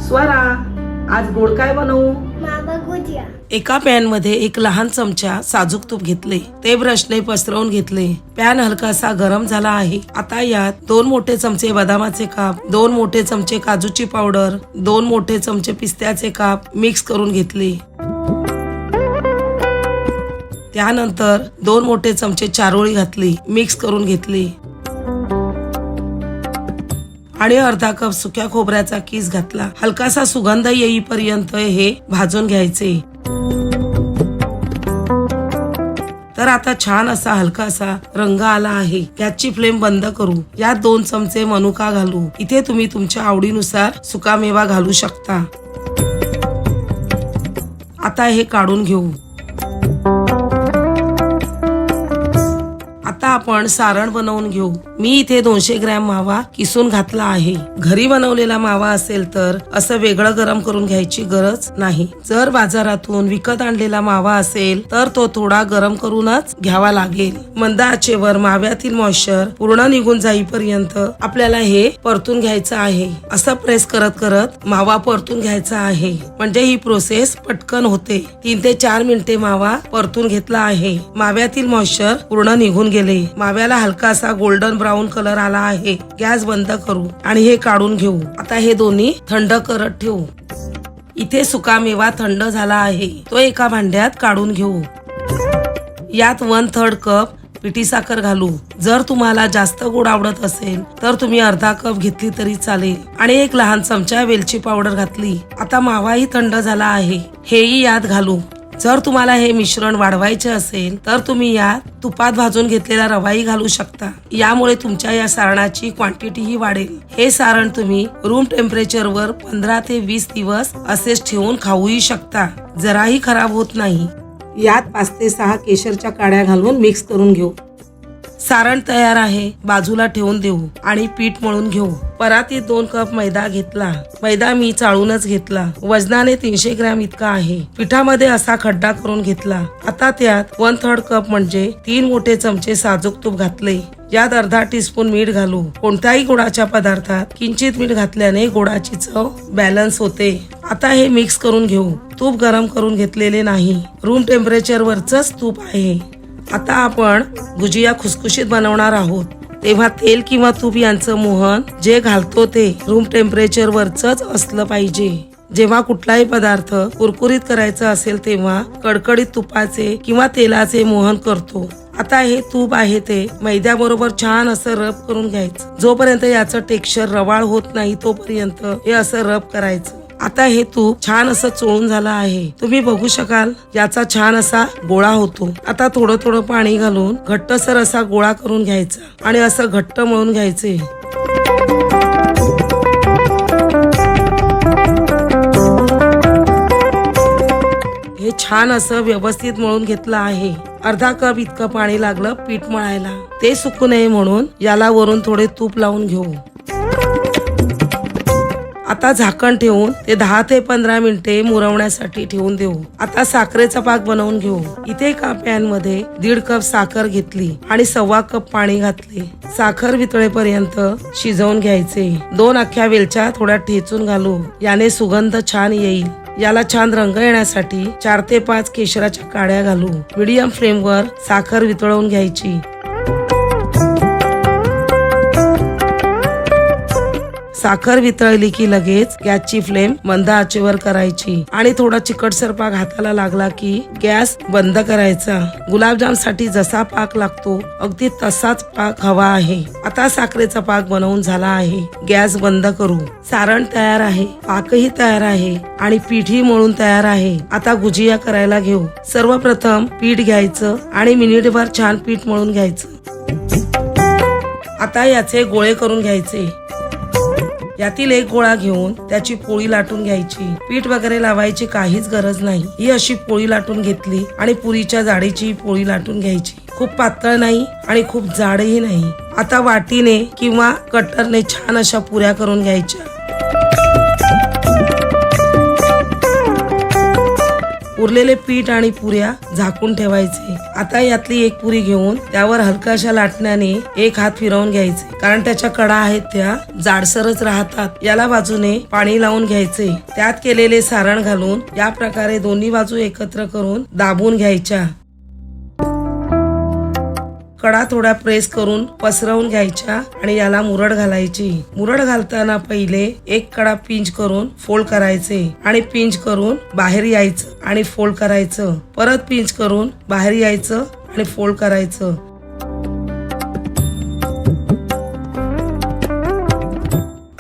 स्वरा, आज गोड काय बनवू? मावा गुजिया. एका पॅन मध्ये एक लहान चमचा साजूक तूप घेतले, ते ब्रशने पसरवून घेतले. पॅन हलकासा गरम झाला आहे. आता यात 2 मोठे चमचे बदामाचे काप, 2 मोठे चमचे काजूची पावडर, 2 मोठे चमचे पिस्त्याचे काप मिक्स करून घेतले. त्यानंतर 2 मोठे चमचे चारोळी घातली, मिक्स करून घेतली आणि अर्धा कप सुक्या खोबऱ्याचा किस घातला. हलकासा सुगंध येईपर्यंत हे भाजून घ्यायचे. तर आता छान असा हलकासा रंग आला आहे. गॅसची फ्लेम बंद करू. यात 2 चमचे मनुका घालू. इथे तुम्ही तुमच्या आवडीनुसार सुकामेवा घालू शकता. आता हे काढून घेऊ. आता आपण सारण बनवून घेऊ. मी इथे 200 ग्रॅम मावा किसून घातला आहे. घरी बनवलेला मावा असेल तर असं वेगळं गरम करून घ्यायची गरज नाही. जर बाजारातून विकत आणलेला मावा असेल तर तो थोडा गरम करूनच घ्यावा लागेल. मंद आचेवर माव्यातील मॉइश्चर पूर्ण निघून जाईपर्यंत आपल्याला हे परतून घ्यायचं आहे. असं प्रेस करत करत मावा परतून घ्यायचा आहे, म्हणजे ही प्रोसेस पटकन होते. 3 ते 4 मिनिटे मावा परतून घेतला आहे. माव्यातील मॉइश्चर पूर्ण निघून गेले. माव्याला हलकासा गोल्डन ब्राऊन कलर आला आहे. गॅस बंद करू आणि हे काढून घेऊ. आता हे दोन्ही थंड करत ठेवू. इथे सुकामेवा थंड झाला आहे, तो एका भांड्यात काढून घेऊ. यात 1/3 कप पिठी साखर घालू. जर तुम्हाला जास्त गोड आवडत असेल तर तुम्ही अर्धा कप घेतली तरी चालेल. आणि 1 लहान चमचा वेलची पावडर घातली. आता मावाही थंड झाला आहे, हेही यात घालू. जर तुम्हाला हे मिश्रण वाढवायचे असेल तर तुम्ही यात तुपात भाजून घेतलेला रवाही घालू शकता. यामुळे तुमच्या या सारणाची क्वांटिटीही वाढेल. हे सारण तुम्ही रूम टेम्परेचरवर 15 ते 20 दिवस असेच ठेवून खाऊही शकता. जराही खराब होत नाही. यात 5 ते 6 केशरच्या काड्या घालून मिक्स करून घेऊ. सारण तयार आहे, बाजूला ठेवून देऊ आणि पीठ मळून घेऊ. परातीत 2 कप मैदा घेतला. मैदा मी चाळूनच घेतला. वजनाने 300 ग्रॅम इतका आहे. पिठामध्ये असा खड्डा करून घेतला. आता त्यात 1/3 कप म्हणजे 3 मोठे चमचे साजूक तूप घातले. यात अर्धा टीस्पून मीठ घालू. कोणत्याही गोडाच्या पदार्थात किंचित मीठ घातल्याने गोडाची चव बॅलन्स होते. आता हे मिक्स करून घेऊ. तूप गरम करून घेतलेले नाही, रूम टेम्परेचर वरच तूप आहे. आता आपण गुजिया खुसखुशीत बनवणार आहोत, तेव्हा तेल किंवा तूप यांचं मोहन जे घालतो ते रूम टेम्परेचर वरच असलं पाहिजे. जेव्हा कुठलाही पदार्थ कुरकुरीत करायचा असेल तेव्हा कडकडीत तुपाचे किंवा तेलाचे मोहन करतो. आता हे तूप आहे ते मैद्याबरोबर छान असं रब करून घ्यायचं. जोपर्यंत याचं टेक्स्चर रवाळ होत नाही तोपर्यंत हे असं रब करायचं. आता हे तूप छान असं चोळून झालं आहे. तुम्ही बघू शकाल याचा छान असा गोळा होतो. आता थोडं थोडं पाणी घालून घट्टसर असा गोळा करून घ्यायचा आणि असं घट्ट मळून घ्यायचे. हे छान असं व्यवस्थित मळून घेतलं आहे. अर्धा कप इतकं पाणी लागलं पीठ मळायला. ते सुकू नये म्हणून याला वरून थोडे तूप लावून घेऊ. आता झाकण ठेवून ते 10 ते 15 मिनिटे मुरवण्यासाठी ठेवून देऊ. आता साखरेचा पाक बनवून घेऊ. इथे एका पॅन मध्ये 1.5 कप साखर घेतली आणि 1/4 कप पाणी घातले. साखर वितळेपर्यंत शिजवून घ्यायचे. 2 अख्ख्या वेलच्या थोड्या ठेचून घालू. याने सुगंध छान येईल. याला छान रंग येण्यासाठी 4 ते 5 केशराच्या काड्या घालू. मीडियम फ्लेमवर साखर वितळवून घ्यायची. साखर वितळली की लगेच गॅसची फ्लेम मंद आचेवर करायची आणि थोडा चिकटसर पाक हाताला लागला की गॅस बंद करायचा. गुलाबजाम साठी जसा पाक लागतो अगदी तसाच पाक हवा आहे. आता साखरेचा पाक बनवून झाला आहे. गॅस बंद करू. सारण तयार आहे, पाकही तयार आहे आणि पीठही मळून तयार आहे. आता गुजिया करायला घेऊ. सर्वप्रथम पीठ घ्यायचं आणि मिनिटभर छान पीठ मळून घ्यायचं. आता याचे गोळे करून घ्यायचे. यातील एक गोळा घेऊन त्याची पोळी लाटून घ्यायची. पीठ वगैरे लावायची काहीच गरज नाही. ही अशी पोळी लाटून घेतली आणि पुरीच्या जाडीची पोळी लाटून घ्यायची. खूप पातळ नाही आणि खूप जाडही नाही. आता वाटीने किंवा कटरने छान अशा पुऱ्या करून घ्यायच्या. उरलेले पीठ आणि पुऱ्या झाकून ठेवायचे। आता यातली एक पुरी घेऊन त्यावर हलकाशा लाटण्याने एक हात फिरवून घ्यायचे, कारण त्याच्या कडा आहेत त्या जाडसरच राहतात। याला बाजूने पाणी लावून घ्यायचे, त्यात केलेले सारण घालून या प्रकारे दोन्ही बाजू एकत्र करून दाबून घ्यायच्या। कडा थोड्या प्रेस करून पसरवून घ्यायच्या आणि याला मुरड घालायची। मुरड घालताना पहिले एक कडा पिंच करून फोल्ड करायचे आणि पिंच करून बाहेर यायचं आणि फोल्ड करायचं, परत पिंच करून बाहेर यायचं आणि फोल्ड करायचं।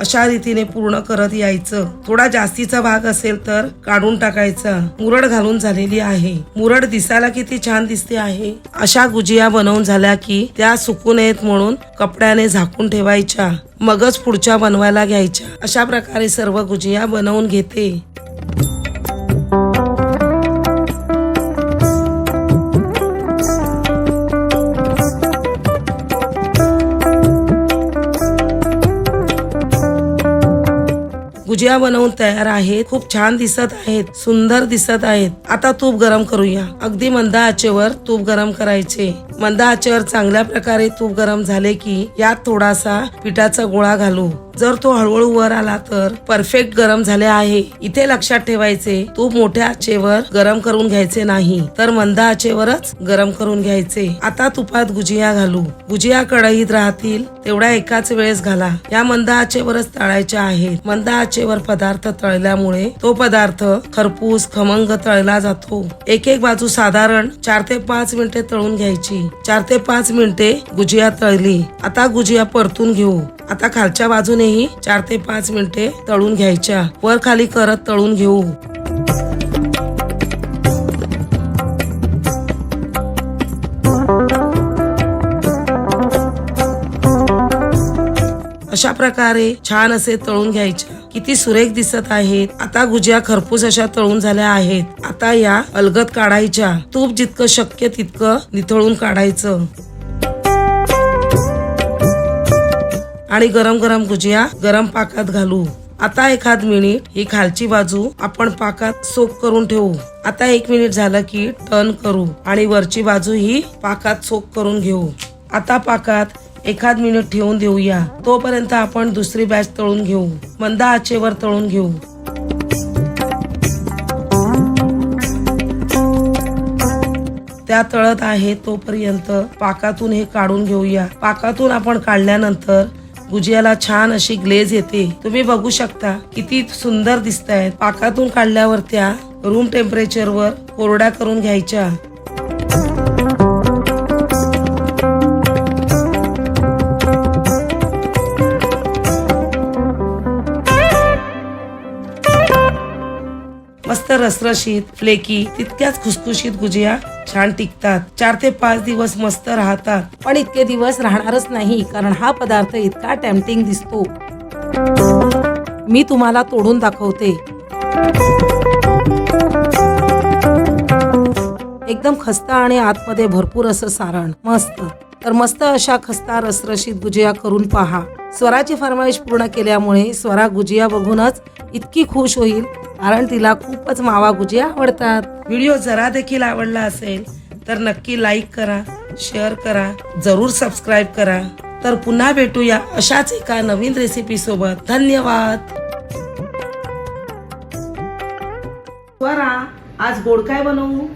अशा रीतीने पूर्ण करत यायचं। थोडा जास्तीचा भाग असेल तर काढून टाकायचा। मुरड घालून झालेली आहे। मुरड दिसायला किती छान दिसते आहे। अशा गुजिया बनवून झाल्या की त्या सुकू नयेत म्हणून कपड्याने झाकून ठेवायच्या, मगच पुढच्या बनवायला घ्यायच्या। अशा प्रकारे सर्व गुजिया बनवून घेते। गुजिया बनवून तयार आहेत। खूप छान दिसत आहेत, सुंदर दिसत आहेत। आता तूप गरम करूया। अगदी मंद आचेवर तूप गरम करायचे। मंद आचेवर चांगल्या प्रकारे तूप गरम झाले की यात थोडासा पिठाचा गोळा घालू। जर तो हळूहळू वर आला तर परफेक्ट गरम झाले आहे। इथे लक्षात ठेवायचे, तूप मोठ्या आचेवर गरम करून घ्यायचे नाही, तर मंद आचेवरच गरम करून घ्यायचे। आता तुपात गुजिया घालू। गुजिया कढईत राहतील तेवढ्या एकाच वेळेस घाला। या मंद आचेवरच तळायच्या आहेत। मंद आचेवर पदार्थ तळल्यामुळे तो पदार्थ खरपूस खमंग तळला जातो। एक एक बाजू साधारण 4 ते 5 मिनिटे तळून घ्यायची। 4 ते 5 मिनिटे गुजिया तळली। आता गुजिया परतून घेऊ। आता खालच्या बाजूनेही 4 ते 5 मिनिटे तळून घ्यायच्या। वर खाली करत तळून घेऊ। अशा प्रकारे छान असे तळून घ्यायच्या। किती सुरेख दिसत आहेत। आता गुजिया खरपूस अशा तळून झाल्या आहेत। आता या अलगद काढायच्या। तूप जितकं शक्य तितकं निथळून काढायचं आणि गरम गरम गुजिया गरम पाकात घालू। आता एखाद मिनिट ही खालची बाजू आपण पाकात सोक करून ठेवू। आता 1 मिनिट झालं की टर्न करू आणि वरची बाजू ही पाकात सोक करून घेऊ। आता पाकात एखाद मिनिट ठेवून देऊया। तोपर्यंत आपण दुसरी बॅच तळून घेऊ। मंद आचेवर तळून घेऊ। त्या तळत आहे तोपर्यंत पाकातून हे काढून घेऊया। पाकातून आपण काढल्यानंतर गुजियाला छान अशी ग्लेज येते। तुम्ही बघू शकता किती सुंदर दिसतायत। पाकातून काढल्यावर त्या रूम टेम्परेचरवर कोरड्या करून घ्यायच्या। मस्त रसरशीत फ्लेकी तितक्याच खुसखुशीत गुजिया छान टिकतात। 4 ते 5 दिवस मस्त राहतात। पण इतके दिवस राहणारच नाही, कारण हा पदार्थ इतका टेम्पटिंग दिसतो। मी तुम्हाला तोडून दाखवते। एकदम खस्ता आणि आतमध्ये भरपूर असं सारण, मस्त। तर मस्त अशा खस्ता रसरशीत गुजिया करून पहा। स्वराची फरमाईश पूर्ण केल्यामुळे स्वरा गुजिया बघूनच इतकी खुश होईल, कारण तिला खूपच मावा गुजिया आवडतात। व्हिडिओ जरा देखील आवडला असेल तर नक्की लाईक करा, शेअर करा, जरूर सबस्क्राईब करा। तर पुन्हा भेटूया अशाच एका नवीन रेसिपी सोबत। धन्यवाद। स्वरा, आज गोड काय बनवू?